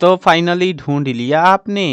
तो फाइनली ढूंढ लिया आपने।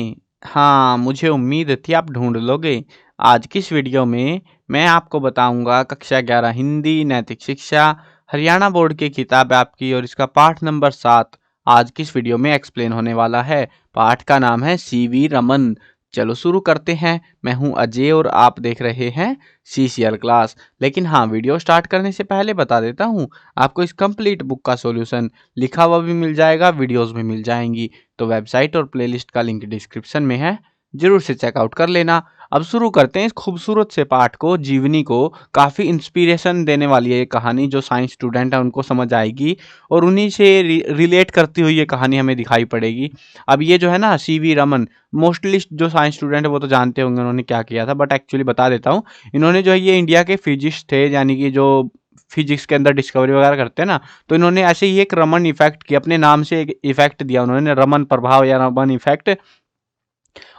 हाँ, मुझे उम्मीद थी आप ढूंढ लोगे। आज की इस वीडियो में मैं आपको बताऊंगा कक्षा 11 हिंदी नैतिक शिक्षा हरियाणा बोर्ड की किताब है आपकी, और इसका पाठ नंबर 7 आज की इस वीडियो में एक्सप्लेन होने वाला है। पाठ का नाम है सीवी रमन। चलो शुरू करते हैं। मैं हूं अजय और आप देख रहे हैं सीसीएल क्लास। लेकिन हाँ, वीडियो स्टार्ट करने से पहले बता देता हूं, आपको इस कंप्लीट बुक का सॉल्यूशन लिखा हुआ भी मिल जाएगा, वीडियोस भी मिल जाएंगी। तो वेबसाइट और प्लेलिस्ट का लिंक डिस्क्रिप्शन में है, जरूर से चेकआउट कर लेना। अब शुरू करते हैं इस खूबसूरत से पाठ को। जीवनी को काफ़ी इंस्पिरेशन देने वाली है ये कहानी, जो साइंस स्टूडेंट है उनको समझ आएगी और उन्हीं से रिलेट करती हुई ये कहानी हमें दिखाई पड़ेगी। अब ये जो है ना, सीवी रमन, मोस्टली जो साइंस स्टूडेंट है वो तो जानते होंगे उन्होंने क्या किया था, बट एक्चुअली बता देता हूँ। इन्होंने जो है ये इंडिया के फिजिक्स थे, यानी कि जो फिजिक्स के अंदर डिस्कवरी वगैरह करते हैं ना, तो इन्होंने ऐसे ही एक रमन इफेक्ट किया, अपने नाम से एक इफेक्ट दिया उन्होंने, रमन प्रभाव या रमन इफेक्ट,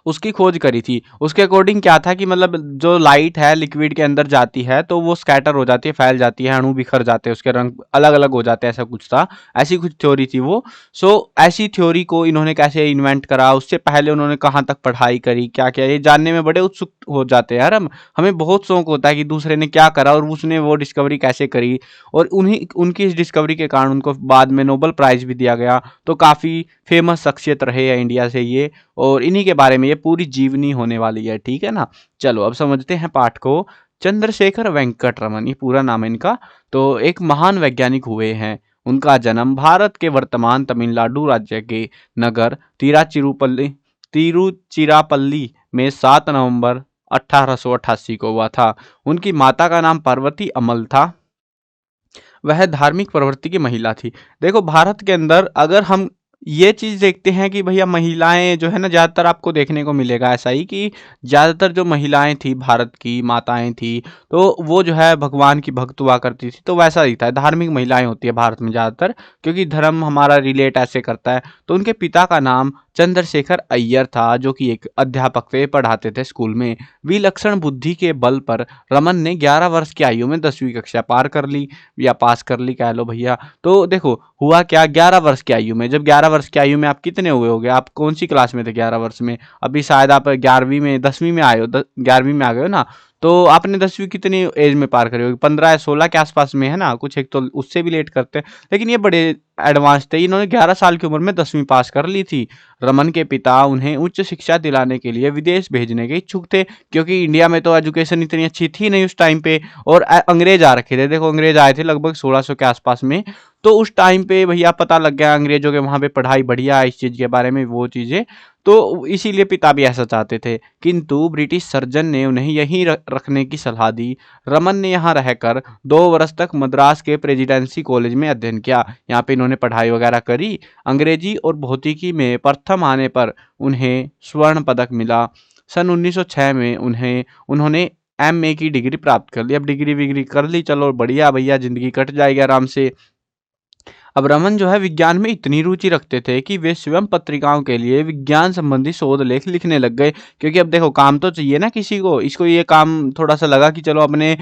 उसकी खोज करी थी। उसके अकॉर्डिंग क्या था कि मतलब जो लाइट है लिक्विड के अंदर जाती है तो वो स्कैटर हो जाती है, फैल जाती है, अणु बिखर जाते हैं, उसके रंग अलग अलग हो जाते हैं, ऐसा कुछ था। ऐसी कुछ थ्योरी थी वो। सो ऐसी थ्योरी को इन्होंने कैसे इन्वेंट करा, उससे पहले उन्होंने कहाँ तक पढ़ाई करी, क्या क्या, ये जानने में बड़े उत्सुक हो जाते हैं यार हम। हमें बहुत शौक होता है कि दूसरे ने क्या करा और उसने वो डिस्कवरी कैसे करी। और उन्हीं उनकी इस डिस्कवरी के कारण उनको बाद में नोबेल प्राइज भी दिया गया। तो काफ़ी फेमस शख्सियत रहे हैं इंडिया से ये, और इन्हीं के बारे में ये पूरी जीवनी होने वाली है, ठीक है ना। चलो अब समझते हैं पाठ को। चंद्रशेखर वेंकट रमन, ये पूरा नाम है इनका। तो एक महान वैज्ञानिक हुए हैं। उनका जन्म भारत के वर्तमान तमिलनाडु राज्य के नगर तिरुचिरापल्ली में 7 नवंबर 1888 को हुआ था। उनकी माता का नाम पार्वती अमल था। वह धार्मिक प्रवृत्ति की महिला थी। देखो, भारत के अंदर अगर हम ये चीज़ देखते हैं कि भैया महिलाएं जो है ना, ज़्यादातर आपको देखने को मिलेगा ऐसा ही कि ज़्यादातर जो महिलाएं थी, भारत की माताएं थी, तो वो जो है भगवान की भक्त हुआ करती थी। तो वैसा ही था, धार्मिक महिलाएं होती है भारत में ज़्यादातर, क्योंकि धर्म हमारा रिलेट ऐसे करता है। तो उनके पिता का नाम चंद्रशेखर अय्यर था, जो कि एक अध्यापक थे, पढ़ाते थे स्कूल में। विलक्षण बुद्धि के बल पर रमन ने 11 वर्ष की आयु में 10वीं कक्षा पार कर ली, या पास कर ली कह लो भैया। तो देखो हुआ क्या, 11 वर्ष की आयु में, जब 11 वर्ष की आयु में आप कितने हुए होगे, आप कौन सी क्लास में थे 11 वर्ष में? अभी शायद आप 11वीं में 10वीं में आए हो, 11वीं में आ गए हो ना। तो आपने 10वीं कितनी एज में पार करी होगी? 15 या 16 के आसपास में, है ना। कुछ एक तो उससे भी लेट करते हैं, लेकिन ये बड़े एडवांस थे। इन्होंने 11 साल की उम्र में 10वीं पास कर ली थी। रमन के पिता उन्हें उच्च शिक्षा दिलाने के लिए विदेश भेजने के इच्छुक थे, क्योंकि इंडिया में तो एजुकेशन इतनी अच्छी थी नहीं उस टाइम पे। और अंग्रेज आ रखे थे। देखो, अंग्रेज आए थे लगभग 1600 के आसपास में। तो उस टाइम पे भैया पता लग गया अंग्रेजों के वहाँ पे पढ़ाई बढ़िया है, इस चीज़ के बारे में, वो चीज़ें। तो इसीलिए पिता भी ऐसा चाहते थे, किंतु ब्रिटिश सर्जन ने उन्हें यहीं रखने की सलाह दी। रमन ने यहाँ रहकर 2 वर्ष तक मद्रास के प्रेसिडेंसी कॉलेज में अध्ययन किया। यहाँ पे इन्होंने पढ़ाई वगैरह करी। अंग्रेजी और भौतिकी में प्रथम आने पर उन्हें स्वर्ण पदक मिला। सन 1906 में उन्होंने एमए की डिग्री प्राप्त कर ली। अब डिग्री विग्री कर ली, चलो बढ़िया भैया, जिंदगी कट जाएगी आराम से। अब रमन जो है विज्ञान में इतनी रुचि रखते थे कि वे स्वयं पत्रिकाओं के लिए विज्ञान संबंधी शोध लेख लिखने लग गए। क्योंकि अब देखो, काम तो चाहिए ना किसी को। इसको ये काम थोड़ा सा लगा कि चलो अपने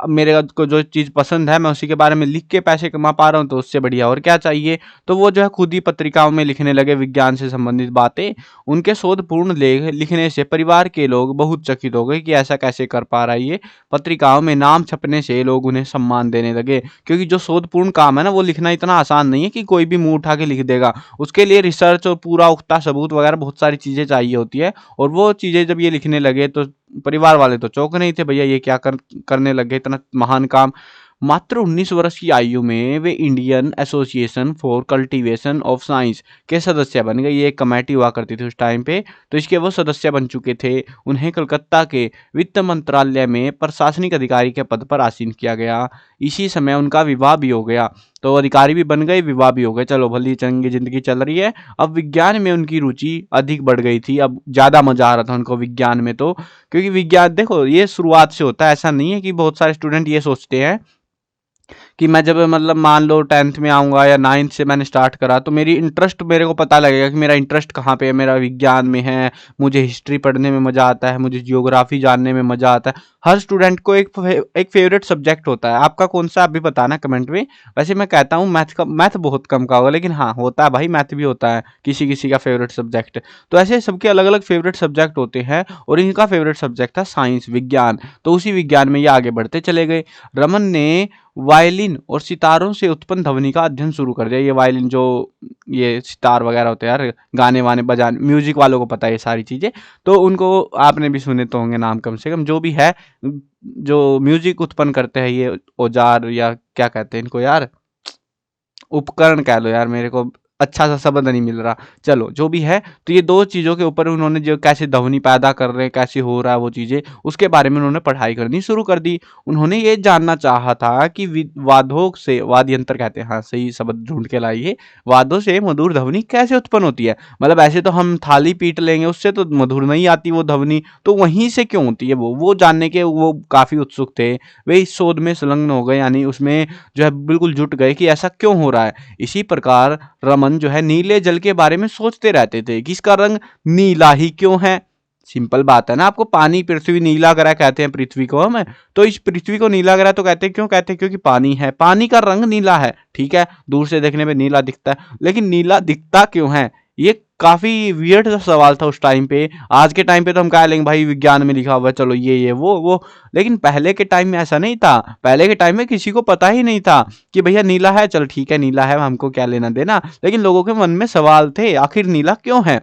मेरे को जो चीज़ पसंद है मैं उसी के बारे में लिख के पैसे कमा पा रहा हूँ, तो उससे बढ़िया और क्या चाहिए। तो वो जो है खुद ही पत्रिकाओं में लिखने लगे विज्ञान से संबंधित बातें। उनके शोधपूर्ण लेख लिखने से परिवार के लोग बहुत चकित हो गए कि ऐसा कैसे कर पा रहा है ये। पत्रिकाओं में नाम छपने से लोग उन्हें सम्मान देने लगे, क्योंकि जो शोधपूर्ण काम है ना, वो लिखना इतना आसान नहीं है कि कोई भी मुंह उठा के लिख देगा। उसके लिए रिसर्च और पूरा पुख्ता सबूत वगैरह बहुत सारी चीज़ें चाहिए होती है। और वो चीज़ें जब ये लिखने लगे तो परिवार वाले तो चौंक नहीं थे, भैया ये क्या करने लगे इतना महान काम। मात्र 19 वर्ष की आयु में वे Indian Association for Cultivation of Science के सदस्य बन गए। ये एक कमेटी हुआ करती थी उस टाइम पे, तो इसके वो सदस्य बन चुके थे। उन्हें कलकत्ता के वित्त मंत्रालय में प्रशासनिक अधिकारी के पद पर आसीन किया गया। इसी समय उनका विवाह भी हो गया। तो अधिकारी भी बन गए, विवाह भी हो गए, चलो भली चंगी जिंदगी चल रही है। अब विज्ञान में उनकी रुचि अधिक बढ़ गई थी। अब ज़्यादा मजा आ रहा था उनको विज्ञान में, तो क्योंकि विज्ञान देखो ये शुरुआत से होता है, ऐसा नहीं है कि बहुत सारे स्टूडेंट ये सोचते हैं कि मैं जब मतलब मान लो 10th में आऊँगा या 9th से मैंने स्टार्ट करा, तो मेरी इंटरेस्ट मेरे को पता लगेगा कि मेरा इंटरेस्ट कहाँ पे है। मेरा विज्ञान में है, मुझे हिस्ट्री पढ़ने में मज़ा आता है, मुझे जियोग्राफी जानने में मज़ा आता है। हर स्टूडेंट को एक फेवरेट सब्जेक्ट होता है। आपका कौन सा, आप भी बताना कमेंट में। वैसे मैं कहता हूँ मैथ बहुत कम का होगा, लेकिन हाँ होता है भाई, मैथ भी होता है किसी किसी का फेवरेट सब्जेक्ट। तो ऐसे सबके अलग अलग फेवरेट सब्जेक्ट होते हैं, और इनका फेवरेट सब्जेक्ट था साइंस, विज्ञान। तो उसी विज्ञान में ये आगे बढ़ते चले गए। रमन ने वायलिन और सितारों से उत्पन्न ध्वनि का अध्ययन शुरू कर दिया। ये वायलिन जो ये सितार वगैरह होते हैं यार, गाने वाने बजाने, म्यूजिक वालों को पता है ये सारी चीजें, तो उनको आपने भी सुने तो होंगे नाम कम से कम। जो भी है, जो म्यूजिक उत्पन्न करते हैं ये औजार, या क्या कहते हैं इनको यार, उपकरण कह लो यार, मेरे को अच्छा सा शब्द नहीं मिल रहा। चलो जो भी है, तो ये दो चीज़ों के ऊपर उन्होंने जो कैसे ध्वनि पैदा कर रहे हैं, कैसे हो रहा है वो चीज़ें, उसके बारे में उन्होंने पढ़ाई करनी शुरू कर दी। उन्होंने ये जानना चाहा था कि वाद्यों से, वाद्य यंत्र कहते हैं, हाँ सही शब्द ढूंढ के लाइए, वाद्यों से मधुर ध्वनि कैसे उत्पन्न होती है। मतलब ऐसे तो हम थाली पीट लेंगे, उससे तो मधुर नहीं आती वो ध्वनि, तो वहीं से क्यों होती है वो जानने के वो काफ़ी उत्सुक थे। वे इस शोध में संलग्न हो गए, यानी उसमें जो है बिल्कुल जुट गए कि ऐसा क्यों हो रहा है। इसी प्रकार रमन जो है नीले जल के बारे में सोचते रहते थे कि इसका रंग नीला ही क्यों है। सिंपल बात है ना, आपको पानी, पृथ्वी, नीला ग्रह कहते हैं पृथ्वी को हम, तो इस पृथ्वी को नीला ग्रह तो कहते हैं, क्यों कहते हैं, क्योंकि पानी है, पानी का रंग नीला है। ठीक है, दूर से देखने में नीला दिखता है, लेकिन नीला दिखता क्यों है, ये काफी वियर्ड सा सवाल था उस टाइम पे। आज के टाइम पे तो हम कह लेंगे भाई विज्ञान में लिखा हुआ है, चलो ये वो, लेकिन पहले के टाइम में ऐसा नहीं था। पहले के टाइम में किसी को पता ही नहीं था कि भैया नीला है, चलो ठीक है नीला है, हमको क्या लेना देना, लेकिन लोगों के मन में सवाल थे आखिर नीला क्यों है।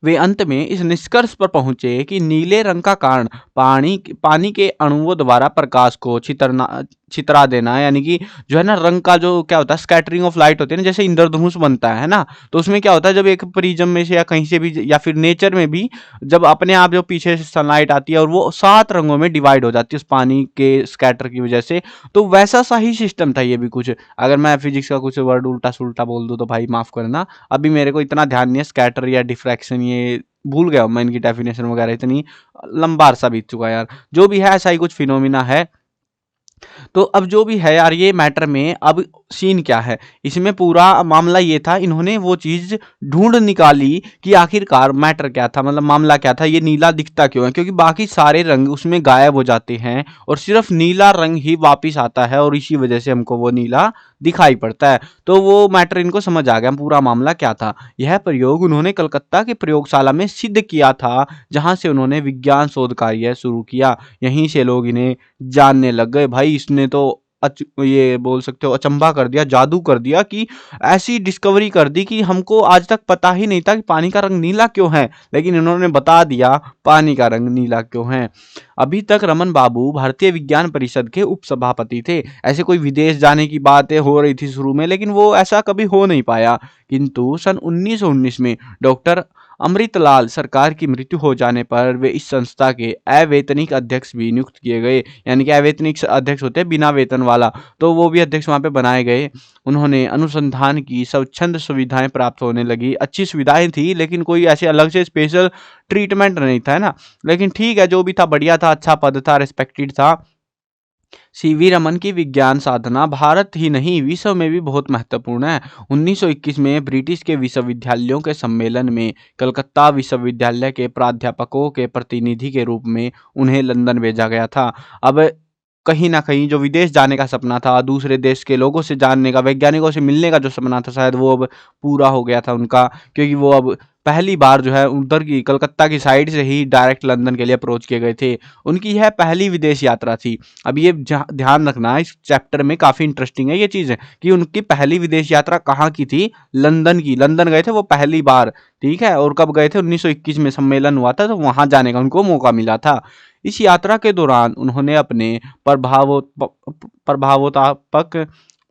वे अंत में इस निष्कर्ष पर पहुंचे कि नीले रंग का कारण पानी के अणुओं द्वारा प्रकाश को छितरा देना, यानी कि जो है ना, रंग का जो क्या होता है, स्कैटरिंग ऑफ लाइट होती है ना, जैसे इंद्रधनुष बनता है ना, तो उसमें क्या होता है, जब एक प्रिज्म में से या कहीं से भी, या फिर नेचर में भी, जब अपने आप जो पीछे से सनलाइट आती है और वो 7 रंगों में डिवाइड हो जाती है उस पानी के स्कैटर की वजह से, तो वैसा सा ही सिस्टम था ये भी कुछ। अगर मैं फिजिक्स का कुछ वर्ड उल्टा सुल्टा बोल दूं तो भाई माफ करना, अभी मेरे को इतना ध्यान नहीं है, स्कैटर या डिफ्रैक्शन ये भूल गया हूं मैं, इनकी डेफिनेशन वगैरह इतनी लंबा अरसा बीत चुका है यार। जो भी है, ऐसा ही कुछ फिनोमिना है। तो अब जो भी है यार, ये मैटर में अब सीन क्या है, इसमें पूरा मामला ये था, इन्होंने वो चीज ढूंढ निकाली कि आखिरकार मैटर क्या था, मतलब मामला क्या था, ये नीला दिखता क्यों है, क्योंकि बाकी सारे रंग उसमें गायब हो जाते हैं और सिर्फ नीला रंग ही वापिस आता है, और इसी वजह से हमको वो नीला दिखाई पड़ता है। तो वो मैटर इनको समझ आ गया पूरा मामला क्या था। यह प्रयोग उन्होंने कलकत्ता की प्रयोगशाला में सिद्ध किया था, जहां से उन्होंने विज्ञान शोध कार्य शुरू किया। यहीं से लोग इन्हें जानने लग गए, भाई इसने तो ये बोल सकते हो अचंभा कर दिया, जादू कर दिया, कि ऐसी डिस्कवरी कर दी कि हमको आज तक पता ही नहीं था कि पानी का रंग नीला क्यों है, लेकिन इन्होंने बता दिया पानी का रंग नीला क्यों है। अभी तक रमन बाबू भारतीय विज्ञान परिषद के उपसभापति थे। ऐसे कोई विदेश जाने की बातें हो रही थी शुरू में, लेकिन वो ऐसा कभी हो नहीं पाया। किंतु सन 1919 में डॉक्टर अमृतलाल सरकार की मृत्यु हो जाने पर वे इस संस्था के अवैतनिक अध्यक्ष भी नियुक्त किए गए, यानी कि अवैतनिक अध्यक्ष होते हैं बिना वेतन वाला, तो वो भी अध्यक्ष वहाँ पे बनाए गए। उन्होंने अनुसंधान की स्वच्छंद सुविधाएं प्राप्त होने लगी, अच्छी सुविधाएं थी, लेकिन कोई ऐसे अलग से स्पेशल ट्रीटमेंट नहीं था, है ना। लेकिन ठीक है, जो भी था बढ़िया था, अच्छा पद था, रिस्पेक्टेड था। सीवी रमन की विज्ञान साधना भारत ही नहीं विश्व में भी बहुत महत्वपूर्ण है। 1921 में ब्रिटिश के विश्वविद्यालयों के सम्मेलन में कलकत्ता विश्वविद्यालय के प्राध्यापकों के प्रतिनिधि के रूप में उन्हें लंदन भेजा गया था। अब कहीं ना कहीं जो विदेश जाने का सपना था, दूसरे देश के लोगों से जानने का, वैज्ञानिकों से मिलने का जो सपना था, शायद वो अब पूरा हो गया था उनका, क्योंकि वो अब पहली बार जो है उधर की कलकत्ता की साइड से ही डायरेक्ट लंदन के लिए अप्रोच किए गए थे। उनकी यह पहली विदेश यात्रा थी। अब ये ध्यान रखना, इस चैप्टर में काफ़ी इंटरेस्टिंग है ये चीज़, कि उनकी पहली विदेश यात्रा कहाँ की थी, लंदन की। लंदन गए थे वो पहली बार, ठीक है, और कब गए थे, 1921 में सम्मेलन हुआ था, तो वहाँ जाने का उनको मौका मिला था। इस यात्रा के दौरान उन्होंने अपने प्रभावोत्पादक,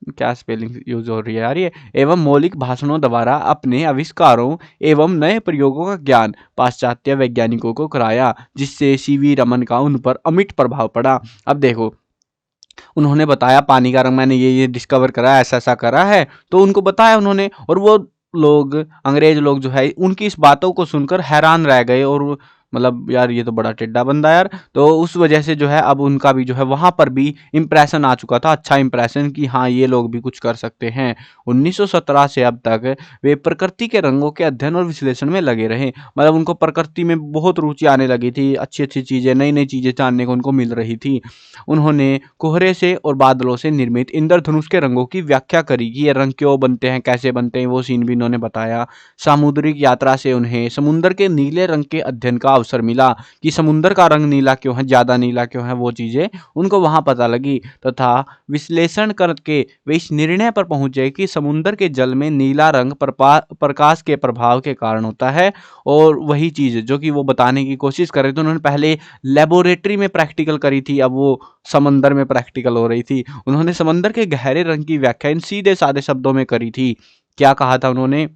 क्या स्पेलिंग यूज हो रही है यार ये, एवं मौलिक भाषणों द्वारा अपने आविष्कारों एवं नए प्रयोगों का ज्ञान पाश्चात्य वैज्ञानिकों को कराया, जिससे सीवी रमन का उन पर अमिट प्रभाव पड़ा। अब देखो, उन्होंने बताया पानी का रंग मैंने ये डिस्कवर करा, ऐसा ऐसा करा है, तो उनको बताया उन्होंने, और वो लोग, अंग्रेज लोग जो है, उनकी इस बातों को सुनकर हैरान रह गए, और मतलब यार ये तो बड़ा टेढ़ा बंदा यार। तो उस वजह से जो है अब उनका भी जो है वहाँ पर भी इम्प्रेशन आ चुका था, अच्छा इम्प्रेशन कि हाँ ये लोग भी कुछ कर सकते हैं। 1917 से अब तक वे प्रकृति के रंगों के अध्ययन और विश्लेषण में लगे रहे। मतलब उनको प्रकृति में बहुत रुचि आने लगी थी, अच्छी-अच्छी चीज़ें, नई-नई चीज़ें जानने को उनको मिल रही थी। उन्होंने कोहरे से और बादलों से निर्मित इंद्रधनुष के रंगों की व्याख्या करी कि ये रंग क्यों बनते हैं, कैसे बनते हैं, वो सीन भी इन्होंने बताया। सामुद्रिक यात्रा से उन्हें समुद्र के नीले रंग के अध्ययन का अवसर मिला कि समुद्र का रंग नीला क्यों है, ज़्यादा नीला क्यों है, वो चीज़ें उनको वहाँ पता लगी तथा विश्लेषण करके वे इस निर्णय पर पहुँचे कि समुद्र के जल में नीला रंग प्रकाश के प्रभाव के कारण होता है। और वही चीज़ जो कि वो बताने की कोशिश कर रहे थे, उन्होंने पहले लेबोरेटरी में प्रैक्टिकल करी थी, अब वो समंदर में प्रैक्टिकल हो रही थी। उन्होंने समंदर के गहरे रंग की व्याख्या इन सीधे साधे शब्दों में करी थी। क्या कहा था उन्होंने?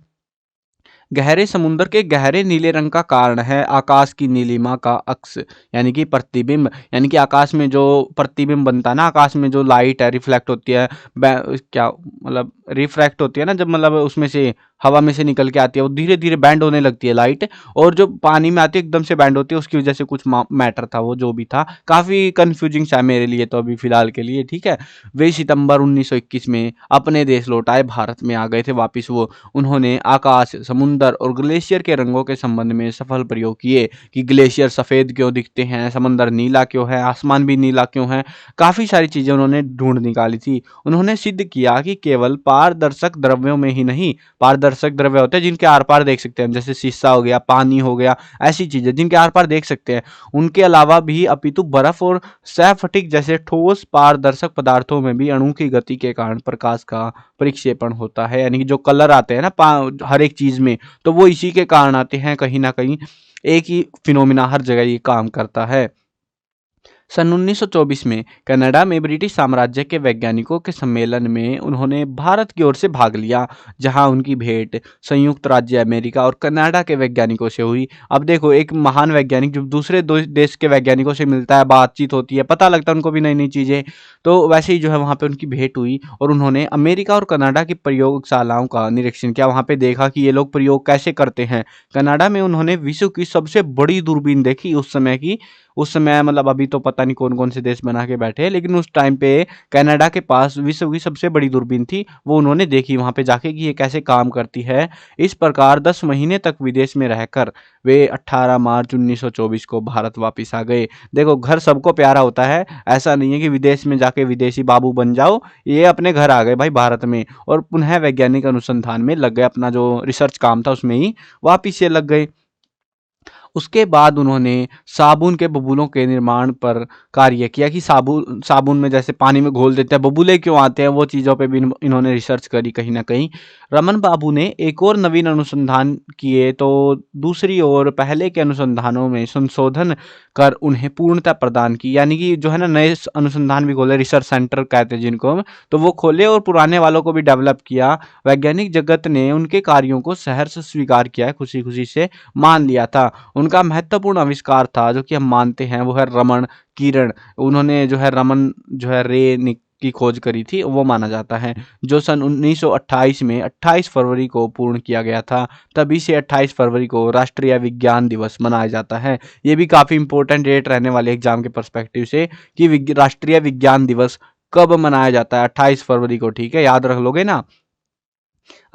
गहरे समुद्र के गहरे नीले रंग का कारण है आकाश की नीलिमा का अक्स, यानी कि प्रतिबिंब। यानी कि आकाश में जो प्रतिबिंब बनता है ना, आकाश में जो लाइट है रिफ्लेक्ट होती है, क्या मतलब रिफ्रैक्ट होती है ना, जब मतलब उसमें से हवा में से निकल के आती है, वो धीरे धीरे बैंड होने लगती है लाइट, और जो पानी में आती है एकदम से बैंड होती है, उसकी वजह से कुछ मैटर था, वो जो भी था काफ़ी कंफ्यूजिंग सा है मेरे लिए तो अभी फिलहाल के लिए, ठीक है। वे सितंबर 1921 में अपने देश लौट आए, भारत में आ गए थे वापिस वो। उन्होंने आकाश, समुंदर और ग्लेशियर के रंगों के संबंध में सफल प्रयोग किए कि ग्लेशियर सफ़ेद क्यों दिखते हैं, समंदर नीला क्यों है, आसमान भी नीला क्यों है। काफ़ी सारी चीज़ें उन्होंने ढूंढ निकाली थी। उन्होंने सिद्ध किया कि केवल पारदर्शक द्रव्यों में ही नहीं, पारदर्शक द्रव्य होते हैं जिनके आर पार देख सकते हैं, जैसे शीशा हो गया, पानी हो गया, ऐसी चीज़ें जिनके आर पार देख सकते हैं, उनके अलावा भी अपितु बर्फ और सैफटिक जैसे ठोस पारदर्शक पदार्थों में भी अणु की गति के कारण प्रकाश का परिक्षेपण होता है। यानी कि जो कलर आते हैं ना हर एक चीज़ में, तो वो इसी के कारण आते हैं कहीं ना कहीं। एक ही फिनोमिना हर जगह ये काम करता है। सन 1924 में कनाडा में ब्रिटिश साम्राज्य के वैज्ञानिकों के सम्मेलन में उन्होंने भारत की ओर से भाग लिया, जहां उनकी भेंट संयुक्त राज्य अमेरिका और कनाडा के वैज्ञानिकों से हुई। अब देखो, एक महान वैज्ञानिक जब दूसरे देश के वैज्ञानिकों से मिलता है, बातचीत होती है, पता लगता है उनको भी नई नई चीज़ें, तो वैसे ही जो है वहाँ पे उनकी भेंट हुई और उन्होंने अमेरिका और कनाडा की प्रयोगशालाओं का निरीक्षण किया। वहाँ पे देखा कि ये लोग प्रयोग कैसे करते हैं। कनाडा में उन्होंने विश्व की सबसे बड़ी दूरबीन देखी उस समय की। उस समय मतलब अभी तो पता नहीं कौन-कौन से देश बना के बैठे हैं, लेकिन उस टाइम पे कनाडा के पास विश्व की सबसे बड़ी दूरबीन थी, वो उन्होंने देखी वहाँ पे जाके कि ये कैसे काम करती है। इस प्रकार 10 महीने तक विदेश में रहकर वे 18 मार्च 1924 को भारत वापस आ गए। देखो, घर सबको प्यारा होता है, ऐसा नहीं है कि विदेश में जाके विदेशी बाबू बन जाओ, ये अपने घर आ गए भाई भारत में और पुनः वैज्ञानिक अनुसंधान में लग गए, अपना जो रिसर्च काम था उसमें ही वापिस से लग गए। उसके बाद उन्होंने साबुन के बबूलों के निर्माण पर कार्य किया कि साबुन में जैसे पानी में घोल देते हैं, बबूले क्यों आते हैं, वो चीज़ों पे भी इन्होंने रिसर्च करी कहीं न कहीं। रमन बाबू ने एक और नवीन अनुसंधान किए, तो दूसरी ओर पहले के अनुसंधानों में संशोधन कर उन्हें पूर्णता प्रदान की। यानी कि जो है ना, नए अनुसंधान भी खोले, रिसर्च सेंटर कहते हैं जिनको, तो वो खोले और पुराने वालों को भी डेवलप किया। वैज्ञानिक जगत ने उनके कार्यों को सहर्ष स्वीकार किया है, खुशी-खुशी से मान लिया था। उनका महत्वपूर्ण आविष्कार था जो कि हम मानते हैं, वो है रमन किरण। उन्होंने जो है रमन जो है की खोज करी थी, वो माना जाता है, जो सन 1928 में 28 फरवरी को पूर्ण किया गया था। तभी से 28 फरवरी को राष्ट्रीय विज्ञान दिवस मनाया जाता है। ये भी काफ़ी इंपॉर्टेंट डेट रहने वाले एग्जाम के पर्सपेक्टिव से कि राष्ट्रीय विज्ञान दिवस कब मनाया जाता है, 28 फरवरी को, ठीक है, याद रख लोगे ना।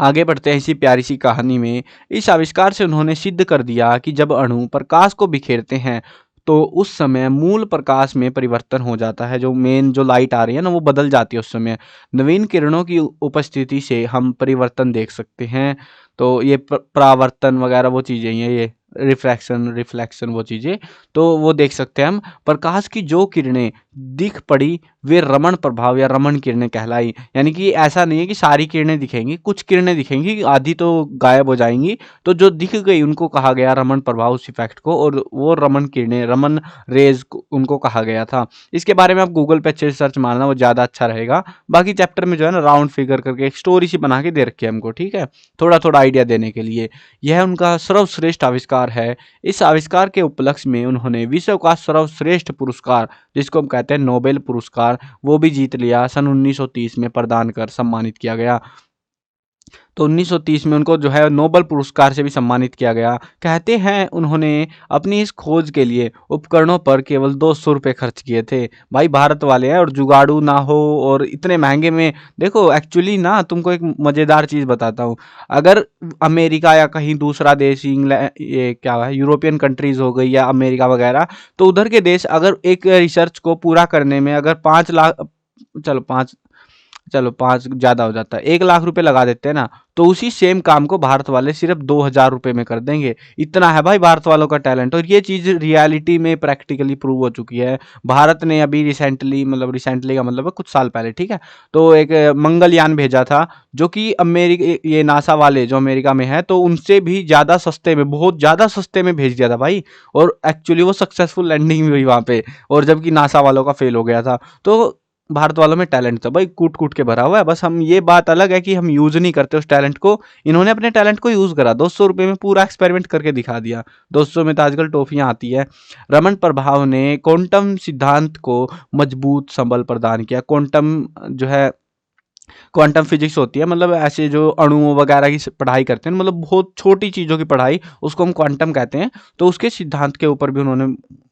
आगे बढ़ते हैं इसी प्यारी सी कहानी में। इस आविष्कार से उन्होंने सिद्ध कर दिया कि जब अणु प्रकाश को बिखेरते हैं तो उस समय मूल प्रकाश में परिवर्तन हो जाता है, जो मेन जो लाइट आ रही है ना, वो बदल जाती है उस समय। नवीन किरणों की उपस्थिति से हम परिवर्तन देख सकते हैं। तो ये परावर्तन वगैरह वो चीज़ें ही हैं, ये रिफ्रैक्शन रिफ्लेक्शन वो चीज़ें, तो वो देख सकते हैं हम। प्रकाश की जो किरणें दिख पड़ी वे रमण प्रभाव या रमण किरणें कहलाई। यानी कि ऐसा नहीं है कि सारी किरणें दिखेंगी, कुछ किरणें दिखेंगी, आधी तो गायब हो जाएंगी, तो जो दिख गई उनको कहा गया रमण प्रभाव, उस इफेक्ट को, और वो रमण किरणें, रमन रेज उनको कहा गया था। इसके बारे में आप गूगल पे अच्छे से सर्च मारना, वो ज़्यादा अच्छा रहेगा। बाकी चैप्टर में जो है ना, राउंड फिगर करके एक स्टोरी सी बना के दे रखी है हमको, ठीक है, थोड़ा थोड़ा आइडिया देने के लिए। यह उनका सर्वश्रेष्ठ आविष्कार है। इस आविष्कार के उपलक्ष्य में उन्होंने विश्व का सर्वश्रेष्ठ पुरस्कार, जिसको हम कहते हैं नोबेल पुरस्कार, वो भी जीत लिया। सन 1930 में प्रदान कर सम्मानित किया गया। तो 1930 में उनको जो है नोबेल पुरस्कार से भी सम्मानित किया गया। कहते हैं उन्होंने अपनी इस खोज के लिए उपकरणों पर केवल 200 रुपये खर्च किए थे। भाई भारत वाले हैं और जुगाड़ू ना हो और इतने महंगे में। देखो एक्चुअली ना तुमको एक मज़ेदार चीज़ बताता हूँ। अगर अमेरिका या कहीं दूसरा देश, इंग्लैंड, ये क्या है, यूरोपियन कंट्रीज़ हो गई या अमेरिका वगैरह, तो उधर के देश अगर एक रिसर्च को पूरा करने में अगर 5 लाख, चलो 5 ज़्यादा हो जाता है, 1 लाख रुपए लगा देते हैं ना, तो उसी सेम काम को भारत वाले सिर्फ 2,000 रुपये में कर देंगे। इतना है भाई भारत वालों का टैलेंट, और ये चीज़ रियलिटी में प्रैक्टिकली प्रूव हो चुकी है। भारत ने अभी रिसेंटली, मतलब रिसेंटली का मतलब है कुछ साल पहले, ठीक है, तो एक मंगलयान भेजा था, जो कि अमेरिका, ये नासा वाले जो अमेरिका में है, तो उनसे भी ज़्यादा सस्ते में, बहुत ज़्यादा सस्ते में भेज दिया था भाई। और एक्चुअली वो सक्सेसफुल लैंडिंग भी हुई वहाँ पे, और जबकि नासा वालों का फेल हो गया था। तो भारत वालों में टैलेंट था भाई, कूट कूट के भरा हुआ है। बस हम, ये बात अलग है कि हम यूज नहीं करते उस टैलेंट को। इन्होंने अपने टैलेंट को यूज करा, 200 रुपये में पूरा एक्सपेरिमेंट करके दिखा दिया। 200 में तो आजकल टॉफियां आती है। रमन प्रभाव ने क्वांटम सिद्धांत को मजबूत संबल प्रदान किया। क्वांटम जो है, क्वांटम फिजिक्स होती है, मतलब ऐसे जो अणुओं वगैरह की पढ़ाई करते हैं, मतलब बहुत छोटी चीज़ों की पढ़ाई, उसको हम क्वांटम कहते हैं। तो उसके सिद्धांत के ऊपर भी उन्होंने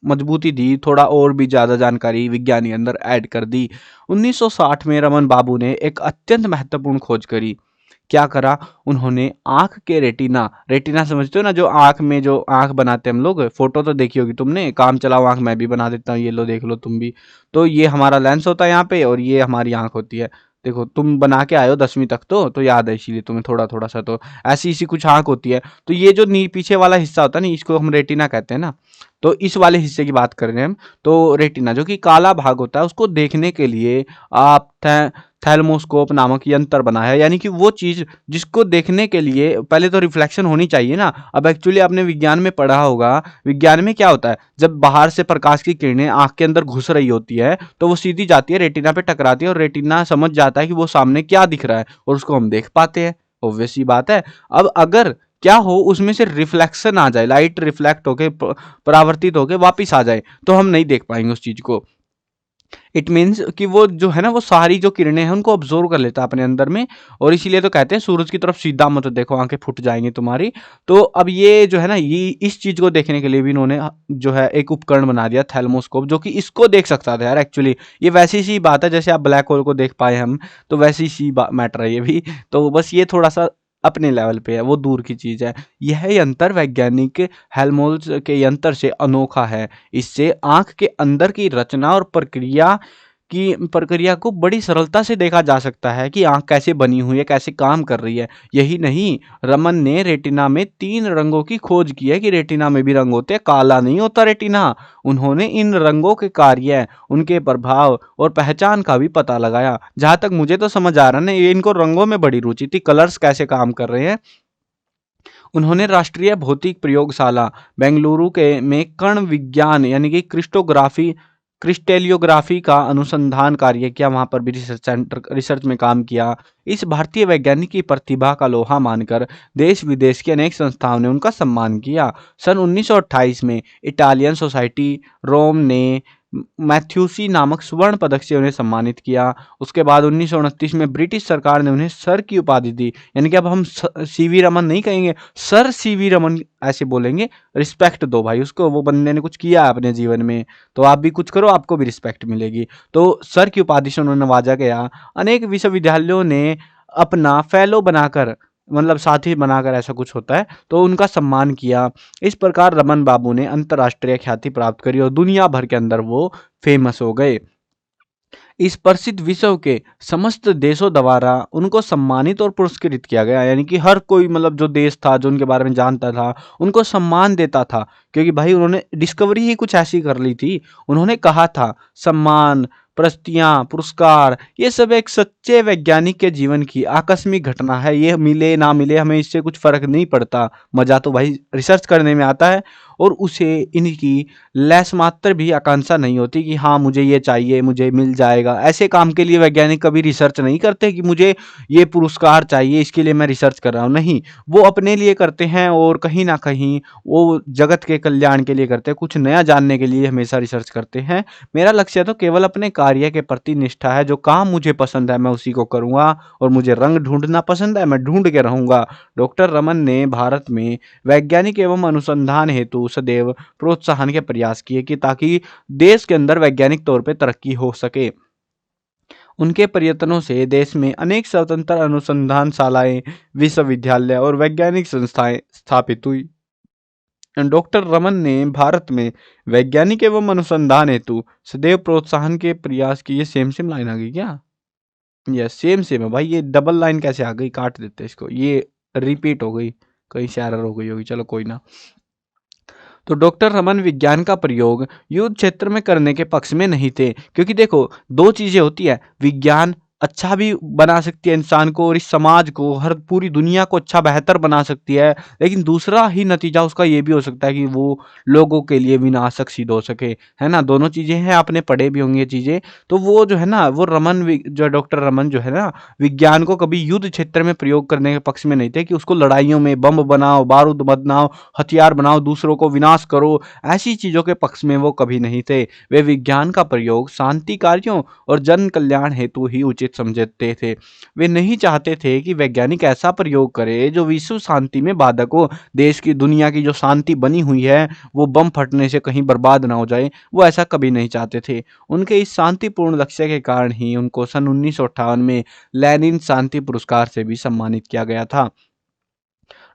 मजबूती दी, थोड़ा और भी ज़्यादा जानकारी विज्ञानी अंदर ऐड कर दी। 1960 में रमन बाबू ने एक अत्यंत महत्वपूर्ण खोज करी। क्या करा उन्होंने? आंख के रेटिना, रेटिना समझते हो ना, जो आंख में जो आंख बनाते हैं हम लोग, फोटो तो देखी होगी तुमने, काम चलाओ आंख मैं भी बना देता हूँ, ये लो देख लो तुम भी। तो ये हमारा लेंस होता है यहाँ पे, और ये हमारी आंख होती है। देखो तुम बना के आए हो 10वीं तक, तो याद है इसीलिए तुम्हें थोड़ा थोड़ा सा। तो ऐसी इसी कुछ आंख होती है। तो ये जो नी पीछे वाला हिस्सा होता है ना, इसको हम रेटिना कहते हैं ना। तो इस वाले हिस्से की बात कर रहे हैं हम। तो रेटिना जो कि काला भाग होता है, उसको देखने के लिए आप थैल्मोस्कोप नामक यंत्र बनाया है। यानी कि वो चीज़ जिसको देखने के लिए पहले तो रिफ्लेक्शन होनी चाहिए ना। अब एक्चुअली आपने विज्ञान में पढ़ा होगा, विज्ञान में क्या होता है, जब बाहर से प्रकाश की किरणें आंख के अंदर घुस रही होती है, तो वो सीधी जाती है रेटिना पे टकराती है, और रेटिना समझ जाता है कि वो सामने क्या दिख रहा है, और उसको हम देख पाते हैं। ऑब्वियस सी बात है। अब अगर क्या हो, उसमें से रिफ्लेक्शन आ जाए, लाइट रिफ्लेक्ट होके परावर्तित होके वापिस आ जाए, तो हम नहीं देख पाएंगे उस चीज को। इट मीन्स कि वो जो है ना, वो सारी जो किरणें हैं उनको ऑब्जर्व कर लेता है अपने अंदर में। और इसीलिए तो कहते हैं सूरज की तरफ सीधा मत देखो, आंखें फूट जाएंगी तुम्हारी। तो अब ये जो है ना, ये इस चीज को देखने के लिए भी इन्होंने जो है एक उपकरण बना दिया, थैल्मोस्कोप, जो कि इसको देख सकता था यार। एक्चुअली ये वैसी सी बात है जैसे आप ब्लैक होल को देख पाए हम, तो वैसी सी मैटर है ये भी। तो बस ये थोड़ा सा अपने लेवल पे है, वो दूर की चीज है। यह यंत्र वैज्ञानिक हेल्महोल्ट्ज के यंत्र से अनोखा है। इससे आंख के अंदर की रचना और प्रक्रिया को बड़ी सरलता से देखा जा सकता है कि आंख कैसे बनी हुई है, कैसे काम कर रही है। यही नहीं, रमन ने रेटिना में 3 रंगों की खोज की है, कि रेटिना में भी रंग होते हैं, काला नहीं होता रेटिना। उन्होंने इन रंगों के कार्य, उनके प्रभाव और पहचान का भी पता लगाया। जहां तक मुझे तो समझ आ रहा है ना, ये इनको रंगों में बड़ी रुचि थी, कलर्स कैसे काम कर रहे हैं। उन्होंने राष्ट्रीय भौतिक प्रयोगशाला बेंगलुरु के में कण विज्ञान यानी कि क्रिस्टेलियोग्राफी का अनुसंधान कार्य किया। वहां पर भी रिसर्च में काम किया। इस भारतीय वैज्ञानिक की प्रतिभा का लोहा मानकर देश विदेश की अनेक संस्थाओं ने उनका सम्मान किया। सन 1928 में इटालियन सोसाइटी रोम ने मैथ्यूसी नामक स्वर्ण पदक से उन्हें सम्मानित किया। उसके बाद 1929 में ब्रिटिश सरकार ने उन्हें सर की उपाधि दी। यानी कि अब हम सीवी रमन नहीं कहेंगे, सर सीवी रमन ऐसे बोलेंगे। रिस्पेक्ट दो भाई उसको, वो बंदे ने कुछ किया है अपने जीवन में, तो आप भी कुछ करो, आपको भी रिस्पेक्ट मिलेगी। तो सर की उपाधि से उन्हें नवाजा गया। अनेक विश्वविद्यालयों ने अपना फेलो बनाकर, मतलब साथी बनाकर, ऐसा कुछ होता है, तो उनका सम्मान किया। इस प्रकार रमन बाबू ने अंतर्राष्ट्रीय ख्याति प्राप्त करी और दुनिया भर के अंदर वो फेमस हो गए। इस प्रसिद्ध विश्व के समस्त देशों द्वारा उनको सम्मानित और पुरस्कृत किया गया। यानी कि हर कोई, मतलब जो देश था जो उनके बारे में जानता था, उनको सम्मान देता था, क्योंकि भाई उन्होंने डिस्कवरी ही कुछ ऐसी कर ली थी। उन्होंने कहा था सम्मान, प्रशस्तियां, पुरस्कार, ये सब एक सच्चे वैज्ञानिक के जीवन की आकस्मिक घटना है। ये मिले ना मिले, हमें इससे कुछ फर्क नहीं पड़ता। मजा तो भाई रिसर्च करने में आता है, और उसे इनकी लेस मात्र भी आकांक्षा नहीं होती कि हाँ मुझे ये चाहिए, मुझे मिल जाएगा। ऐसे काम के लिए वैज्ञानिक कभी रिसर्च नहीं करते कि मुझे ये पुरस्कार चाहिए, इसके लिए मैं रिसर्च कर रहा हूँ। नहीं, वो अपने लिए करते हैं, और कहीं ना कहीं वो जगत के कल्याण के लिए करते हैं, कुछ नया जानने के लिए हमेशा रिसर्च करते हैं। मेरा लक्ष्य तो केवल अपने कार्य के प्रति निष्ठा है। जो काम मुझे पसंद है मैं उसी को करूँगा और मुझे रंग ढूँढना पसंद है, मैं ढूँढ के रहूँगा। डॉक्टर रमन ने भारत में वैज्ञानिक एवं अनुसंधान हेतु सदैव प्रोत्साहन के प्रयास किए कि ताकि देश के अंदर वैज्ञानिक तौर पे तरक्की हो सके। उनके प्रयत्नों से देश में अनेक स्वतंत्र अनुसंधानशालाएं, विश्वविद्यालय और वैज्ञानिक संस्थाएं स्थापित हुई। डॉक्टर रमन ने भारत में वैज्ञानिक एवं अनुसंधान हेतु सदैव प्रोत्साहन के प्रयास किए। सेम सेम लाइन आ गई क्या? यस, सेम सेम है भाई। ये डबल लाइन कैसे आ गई? काट देते इसको, ये रिपीट हो गई, कहीं से एरर हो गई होगी। चलो कोई ना। तो डॉक्टर रमन विज्ञान का प्रयोग युद्ध क्षेत्र में करने के पक्ष में नहीं थे, क्योंकि देखो दो चीजें होती है, विज्ञान अच्छा भी बना सकती है इंसान को और इस समाज को, हर पूरी दुनिया को अच्छा बेहतर बना सकती है, लेकिन दूसरा ही नतीजा उसका ये भी हो सकता है कि वो लोगों के लिए विनाशक सिद्ध हो सके, है ना। दोनों चीजें हैं, आपने पढ़े भी होंगे ये चीजें। तो वो जो है ना, वो जो डॉक्टर रमन जो है ना, विज्ञान को कभी युद्ध क्षेत्र में प्रयोग करने के पक्ष में नहीं थे कि उसको लड़ाइयों में बम बनाओ, बारूद बनाओ, हथियार बनाओ, दूसरों को विनाश करो, ऐसी चीजों के पक्ष में वो कभी नहीं थे। वे विज्ञान का प्रयोग शांति कार्यों और जन कल्याण हेतु ही उचित समझते थे। वे नहीं चाहते थे कि वैज्ञानिक ऐसा प्रयोग करे जो विश्व शांति में बाधक हो। देश की, दुनिया की जो शांति बनी हुई है वो बम फटने से कहीं बर्बाद ना हो जाए, वो ऐसा कभी नहीं चाहते थे। उनके इस शांतिपूर्ण लक्ष्य के कारण ही उनको सन 1958 में लेनिन शांति पुरस्कार से भी सम्मानित किया गया था।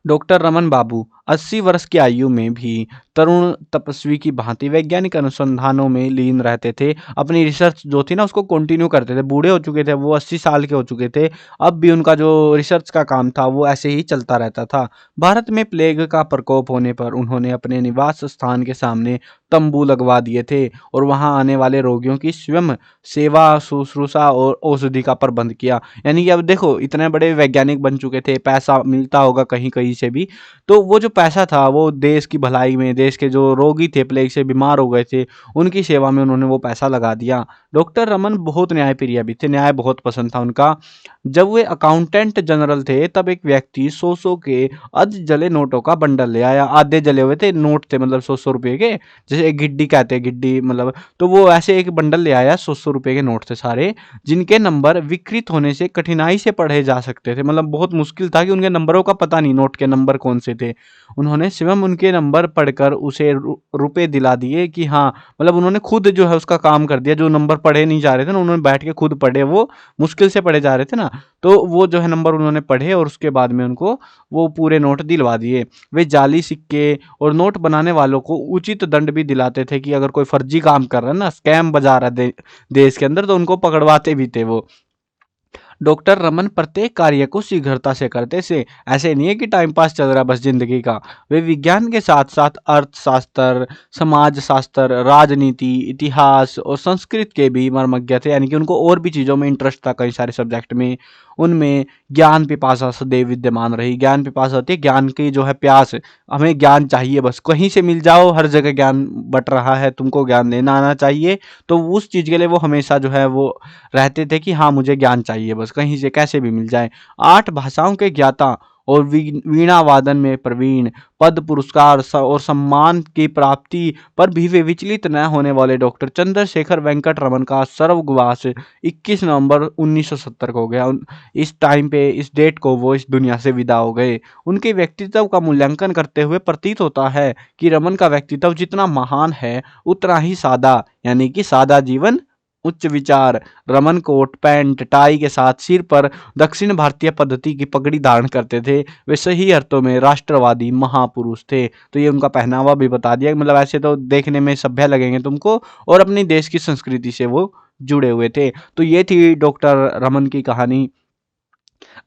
डॉक्टर रमन बाबू 80 वर्ष की आयु में भी तरुण तपस्वी की भांति वैज्ञानिक अनुसंधानों में लीन रहते थे। अपनी रिसर्च जो थी ना उसको कंटिन्यू करते थे। बूढ़े हो चुके थे वो, 80 साल के हो चुके थे, अब भी उनका जो रिसर्च का काम था वो ऐसे ही चलता रहता था। भारत में प्लेग का प्रकोप होने पर उन्होंने अपने निवास स्थान के सामने तंबू लगवा दिए थे और वहां आने वाले रोगियों की स्वयं सेवा, शुश्रूषा और औषधि का प्रबंध किया। यानी कि अब देखो इतने बड़े वैज्ञानिक बन चुके थे, पैसा मिलता होगा कहीं कहीं से भी, तो वो जो पैसा था वो देश की भलाई में, देश के जो रोगी थे, प्लेग से बीमार हो गए थे, उनकी सेवा में उन्होंने वो पैसा लगा दिया। डॉक्टर रमन बहुत न्यायप्रिय भी थे, न्याय बहुत पसंद था उनका। जब वे अकाउंटेंट जनरल थे तब एक व्यक्ति 100 के अध जले नोटों का बंडल ले आया। आधे जले हुए थे नोट थे, मतलब 100 रुपए के, जैसे एक गिड्डी कहते हैं, गिड्डी मतलब, तो वो ऐसे एक बंडल ले आया, 100 रुपए के नोट थे सारे, जिनके नंबर विकृत होने से कठिनाई से पढ़े जा सकते थे। मतलब बहुत मुश्किल था कि उनके नंबरों का पता नहीं, नोट के नंबर कौन से थे। उन्होंने स्वयं उनके नंबर पढ़कर उसे रुपए दिला दिए कि हाँ, मतलब उन्होंने खुद जो है उसका काम कर दिया। जो नंबर पढ़े नहीं जा रहे थे ना, उन्होंने बैठ के खुद पढ़े, वो मुश्किल से पढ़े जा रहे थे ना, तो वो जो है नंबर उन्होंने पढ़े और उसके बाद में उनको वो पूरे नोट दिलवा दिए। वे जाली सिक्के और नोट बनाने वालों को उचित दंड भी दिलाते थे कि अगर कोई फर्जी काम कर रहा है ना, स्कैम बजा रहा है देश के अंदर, तो उनको पकड़वाते भी थे वो। डॉक्टर रमन प्रत्येक कार्य को शीघ्रता से करते थे। ऐसे नहीं है कि टाइम पास चल रहा बस जिंदगी का। वे विज्ञान के साथ साथ अर्थशास्त्र, समाज शास्त्र, राजनीति, इतिहास और संस्कृत के भी मर्मज्ञ थे। यानी कि उनको और भी चीज़ों में इंटरेस्ट था, कई सारे सब्जेक्ट में। उनमें ज्ञान पिपासा सदैव विद्यमान रही। ज्ञान पिपासा होती है ज्ञान की जो है प्यास, हमें ज्ञान चाहिए, बस कहीं से मिल जाओ, हर जगह ज्ञान बट रहा है, तुमको ज्ञान लेना आना चाहिए। तो उस चीज़ के लिए वो हमेशा जो है वो रहते थे कि हाँ मुझे ज्ञान चाहिए, बस कहीं से कैसे भी मिल जाए। 8 भाषाओं के ज्ञाता और वीणा वादन में प्रवीण, पद पुरस्कार और सम्मान की प्राप्ति पर भी वे विचलित न होने वाले डॉक्टर चंद्रशेखर वेंकट रमन का स्वर्गवास 21 नवंबर 1970 को हो गया। इस टाइम पे, इस डेट को वो इस दुनिया से विदा हो गए। उनके व्यक्तित्व का मूल्यांकन करते हुए प्रतीत होता है कि रमन का व्यक्तित्व जितना महान है उतना ही सादा, यानी कि सादा जीवन उच्च विचार। रमन कोट पैंट टाई के साथ सिर पर दक्षिण भारतीय पद्धति की पगड़ी धारण करते थे। वे सही अर्थों में राष्ट्रवादी महापुरुष थे। तो ये उनका पहनावा भी बता दिया, मतलब ऐसे तो देखने में सभ्य लगेंगे तुमको और अपनी देश की संस्कृति से वो जुड़े हुए थे। तो ये थी डॉक्टर रमन की कहानी।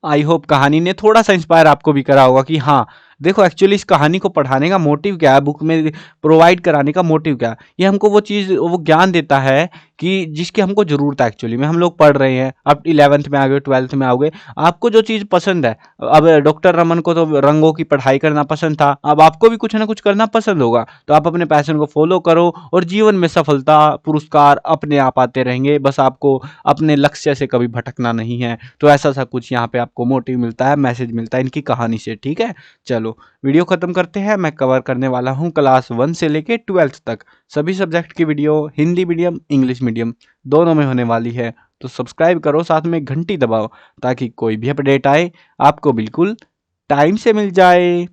आई होप कहानी ने थोड़ा सा इंस्पायर आपको भी करा होगा कि हाँ देखो एक्चुअली इस कहानी को पढ़ाने का मोटिव क्या है, बुक में प्रोवाइड कराने का मोटिव क्या है। ये हमको वो चीज़, वो ज्ञान देता है कि जिसकी हमको ज़रूरत है एक्चुअली में। हम लोग पढ़ रहे हैं, अब 11th में आ गए, 12th में आओगे, आपको जो चीज़ पसंद है, अब डॉक्टर रमन को तो रंगों की पढ़ाई करना पसंद था, अब आपको भी कुछ ना कुछ करना पसंद होगा, तो आप अपने पैशन को फॉलो करो और जीवन में सफलता, पुरस्कार अपने आप आते रहेंगे। बस आपको अपने लक्ष्य से कभी भटकना नहीं है। तो ऐसा सा कुछ यहाँ पे आपको मोटिव मिलता है, मैसेज मिलता है इनकी कहानी से। ठीक है, चलो वीडियो खत्म करते हैं। मैं कवर करने वाला हूँ क्लास 1 से लेके 12th तक सभी सब्जेक्ट की video, Hindi medium, English medium दोनों में होने वाली है। तो सब्सक्राइब करो, साथ में घंटी दबाओ ताकि कोई भी अपडेट आए आपको बिल्कुल टाइम से मिल जाए।